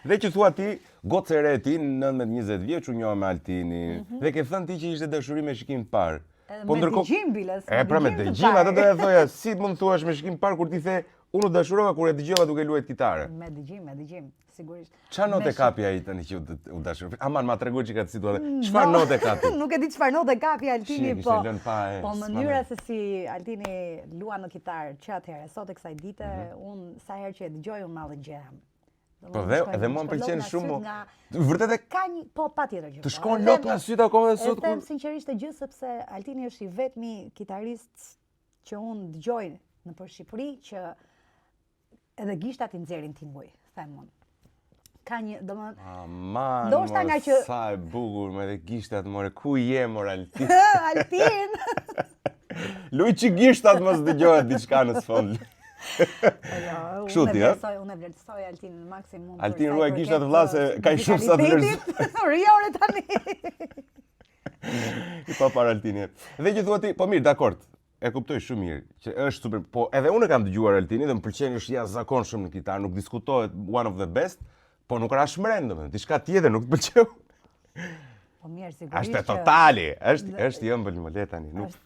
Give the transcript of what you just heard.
Dhe që thua ti, gocë e re ti, 19-20 vjeç, u njohë me Altinin, dhe ke thënë ti që ishte dashuri me shikim të parë. Me dëgjim, Biles. Pra me dëgjim, atë do e thoja, si mund të thuash me shikim të parë kur ti the, unë u dashurova kur e dëgjova duke luajtur kitare. Me dëgjim, sigurisht. Çfarë note kapi ai tani që u dashur? Aman ma tregoj çka të situatë. Çfarë note kapi? Nuk e di çfarë note kapi Altini, po mënyra se si Altini luan në kitarë që atëherë, sot e kësaj dite, unë sa herë që e dëgjoj unë madhe gjehem. Po dhe mua më pëlqen shumë. Vërtet e ka një, po patjetër që. Të shkon lot nga syt akoma dhe sot. E them sinqerisht e gjë sepse Altini është i vetmi kitarist që unë dëgjoj nëpër Shqipëri që edhe gishtat i nxjerrin tinguj, them unë. Ka një, Aman, sa e bukur me dhe gishtat, more, ku je, more, Altin? Altin! Luj që gishtat mos dëgjohet diçka në sfond. Kështu ti, ha? Unë e vlerësoj Altinin në maksimum. Altin ruaj gishtat vlla se ka shumë sa të vlerësoj. Riore tani. I pa para Altini. Dhe që thua ti, po mirë, dakord. E kuptoj shumë mirë, që është super, po edhe unë kam dëgjuar Altini dhe më pëlqen është jashtëzakonshëm në kitarë, nuk diskutohet one of the best, po nuk ra shmen, domethënë, diçka tjetër nuk të pëlqeu. Po mirë, sigurisht. Është totali, është i ëmbël më le tani, nuk